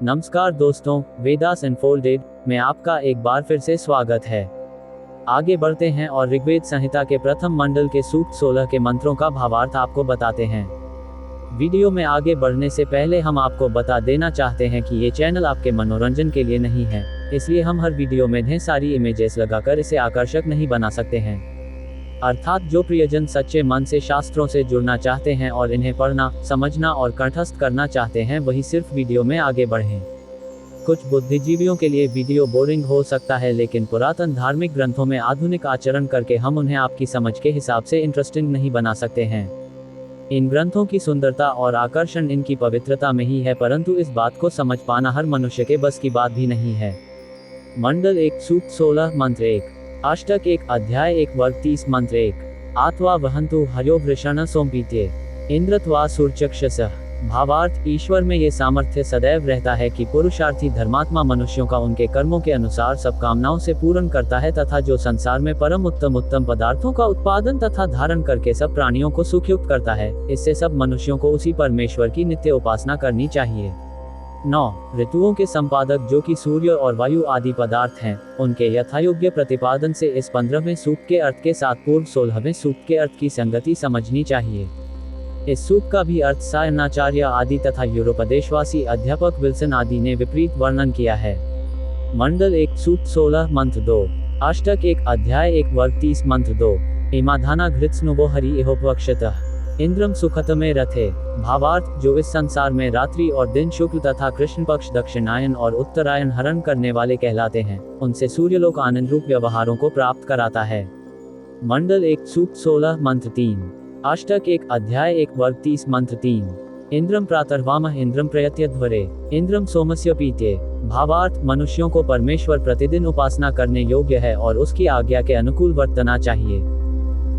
नमस्कार दोस्तों, वेदास अनफोल्डेड में आपका एक बार फिर से स्वागत है। आगे बढ़ते हैं और ऋग्वेद संहिता के प्रथम मंडल के सूक्त 16 के मंत्रों का भावार्थ आपको बताते हैं। वीडियो में आगे बढ़ने से पहले हम आपको बता देना चाहते हैं कि ये चैनल आपके मनोरंजन के लिए नहीं है, इसलिए हम हर वीडियो में ढेर सारी इमेजेस लगाकर इसे आकर्षक नहीं बना सकते हैं। अर्थात जो प्रियजन सच्चे मन से शास्त्रों से जुड़ना चाहते हैं और इन्हें पढ़ना, समझना और कंठस्थ करना चाहते हैं, वही सिर्फ वीडियो में आगे बढ़ें। कुछ बुद्धिजीवियों के लिए वीडियो बोरिंग हो सकता है, लेकिन पुरातन धार्मिक ग्रंथों में आधुनिक आचरण करके हम उन्हें आपकी समझ के हिसाब से इंटरेस्टिंग नहीं बना सकते हैं। इन ग्रंथों की सुंदरता और आकर्षण इनकी पवित्रता में ही है, परंतु इस बात को समझ पाना हर मनुष्य के बस की बात भी नहीं है। मंडल 1 सूक्त 16 मंत्र 1 अष्टक 1 अध्याय 1 वर्ग 30 मंत्र 1 आत्वा वहंतु हयो वृषण सोमपीत्ये इंद्रत्वा सूर्यचक्षसः। भावार्थ, ईश्वर में ये सामर्थ्य सदैव रहता है कि पुरुषार्थी धर्मात्मा मनुष्यों का उनके कर्मों के अनुसार सब कामनाओं से पूर्ण करता है, तथा जो संसार में परम उत्तम पदार्थों का उत्पादन तथा धारण करके सब प्राणियों को सुखयुक्त करता है। इससे सब मनुष्यों को उसी परमेश्वर की नित्य उपासना करनी चाहिए। 9 ऋतुओं के संपादक जो कि सूर्य और वायु आदि पदार्थ हैं, उनके यथायोग्य प्रतिपादन से इस 15वें सूक्त के अर्थ के साथ पूर्व 16वें सूक्त के अर्थ की संगति समझनी चाहिए। इस सूक्त का भी अर्थ सायणाचार्य आदि तथा यूरोपदेशवासी अध्यापक विल्सन आदि ने विपरीत वर्णन किया है। मंडल 1 सूक्त 16 मंत्र 2 अष्टक 1 अध्याय 1 वर्ग 30 मंत्र 2 इमाधाना घृत्स्नुवो हरि इहोपवक्षतः इंद्रम सुखतमे रथे। भावार्थ, जो इस संसार में रात्रि और दिन शुक्ल तथा कृष्ण पक्ष दक्षिणायन और उत्तरायण हरण करने वाले कहलाते हैं, उनसे सूर्यलोक आनंद रूप व्यवहारों को प्राप्त कराता है। मंडल 1 सूक्त 16 मंत्र 3 अष्टक 1 अध्याय 1 वर्ग 30 मंत्र 3 इंद्रम प्रातर्वामः इंद्रम प्रयत्यध्वरे इंद्रम सोमस्य पीत्ये। भावार्थ, मनुष्यों को परमेश्वर प्रतिदिन उपासना करने योग्य है और उसकी आज्ञा के अनुकूल वर्तना चाहिए।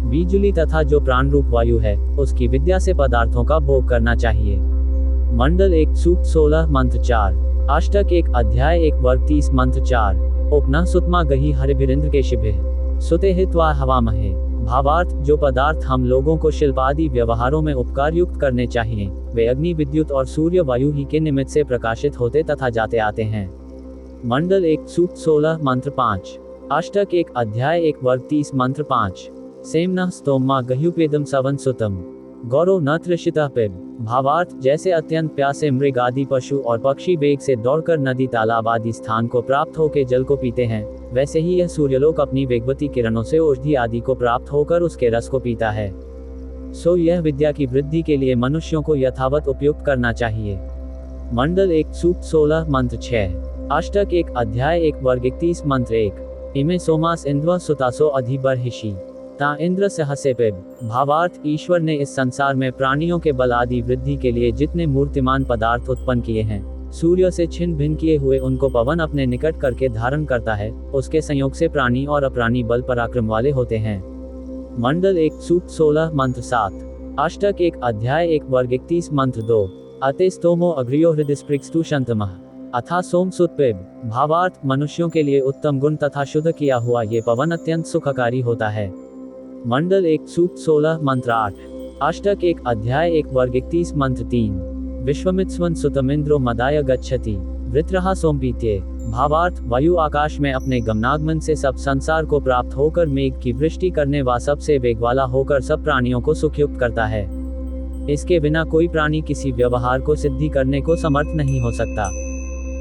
बिजुली तथा जो प्राण रूप वायु है, उसकी विद्या से पदार्थों का भोग करना चाहिए। मंडल 1 सूक्त 16 मंत्र 4 अष्टक 1 अध्याय 1 वर्ग 30 मंत्र 4 उपनः सुतमा गही हरिभिरिंद्र के शिभे सुते हित्वा हवामहे। भावार्थ, जो पदार्थ हम लोगों को शिल्प आदि व्यवहारों में उपकार युक्त करने चाहिए, वे अग्नि, विद्युत और सूर्य वायु ही के निमित्त से प्रकाशित होते तथा जाते आते हैं। मंडल 1 सूक्त 16 मंत्र 5 अष्टक 1 अध्याय 1 वर्ग 30 मंत्र 5 सेमनः स्तोमा गह्युपेदम सवन सुतम गौरव न त्रिषिता पिब। भावार्थ, जैसे अत्यंत प्यासे मृग आदि पशु और पक्षी वेग से दौड़कर नदी, तालाब आदि स्थान को प्राप्त होकर जल को पीते हैं, वैसे ही यह सूर्यलोक अपनी वेगवती किरणों से औषधि आदि को प्राप्त होकर उसके रस को पीता है। सो यह विद्या की वृद्धि के लिए मनुष्यों को यथावत उपयुक्त करना चाहिए। मंडल 1 सूक्त 16 मंत्र 6 अष्टक 1 अध्याय 1 वर्ग 31 मंत्र 1 इमे सोमास इंद्र सुतासो अधिबर्हिषि ता इंद्र सहसे पिब। भावार्थ, ईश्वर ने इस संसार में प्राणियों के बल आदि वृद्धि के लिए जितने मूर्तिमान पदार्थ उत्पन्न किए हैं, सूर्य से छिन्न भिन्न किए हुए उनको पवन अपने निकट करके धारण करता है। उसके संयोग से प्राणी और अप्राणी बल पराक्रम वाले होते हैं। मंडल 1 सूक्त 16 मंत्र 7 अष्टक 1 अध्याय 1 वर्ग 31 मंत्र 2 अते स्तोमो अग्रियो हृदस्पृक्स्तु शंतमः अथा सोम सुतपिब। भावार्थ, मनुष्यों के लिए उत्तम गुण तथा शुद्ध किया हुआ ये पवन अत्यंत सुखकारी होता है। मंडल 1 सूक्त 16 मंत्र 8 अष्टक 1 अध्याय 1 वर्ग 31 मंत्र 3 विश्वमित्स्वन सुतमिंद्रो मदाय गच्छति वृत्रहा सोमपीत्ये। भावार्थ, वायु आकाश में अपने गमनागमन से सब संसार को प्राप्त होकर मेघ की वृष्टि करने व सबसे वेग वाला होकर सब प्राणियों को सुखयुक्त करता है। इसके बिना कोई प्राणी किसी व्यवहार को सिद्धि करने को समर्थ नहीं हो सकता।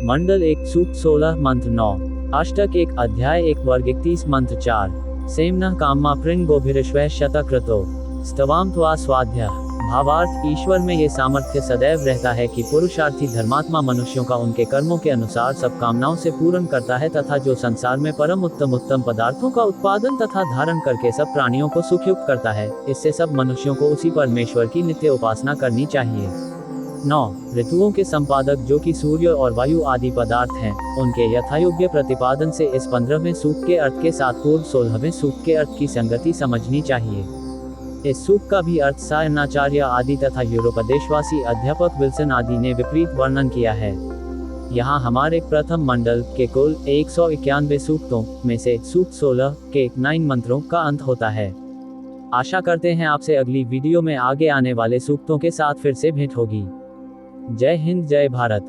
मंडल 1 सूक्त 16 मंत्र 9 अष्टक 1 अध्याय 1 वर्ग 31 मंत्र 4 सेमनः कामा प्रिंगोभिरिश्वः शतक्रतो स्तवाम त्वा स्वाध्या। भावार्थ, ईश्वर में ये सामर्थ्य सदैव रहता है कि पुरुषार्थी धर्मात्मा मनुष्यों का उनके कर्मों के अनुसार सब कामनाओं से पूर्ण करता है, तथा जो संसार में परम उत्तम पदार्थों का उत्पादन तथा धारण करके सब प्राणियों को सुखयुक्त करता है। इससे सब मनुष्यों को उसी परमेश्वर की नित्य उपासना करनी चाहिए। 9 ऋतुओं के संपादक जो कि सूर्य और वायु आदि पदार्थ हैं, उनके यथायोग्य प्रतिपादन से इस 15वें सूक्त के अर्थ के साथ पूर्व 16वें सूक्त के अर्थ की संगति समझनी चाहिए। इस सूक्त का भी अर्थ सायणाचार्य आदि तथा यूरोपदेशवासी अध्यापक विल्सन आदि ने विपरीत वर्णन किया है। यहाँ हमारे प्रथम मंडल के कुल 191 सूक्तों में से सूक्त 16 के 9 मंत्रों का अंत होता है। आशा करते हैं आपसे अगली वीडियो में आगे आने वाले सूक्तों के साथ फिर से भेंट होगी। जय हिंद, जय भारत।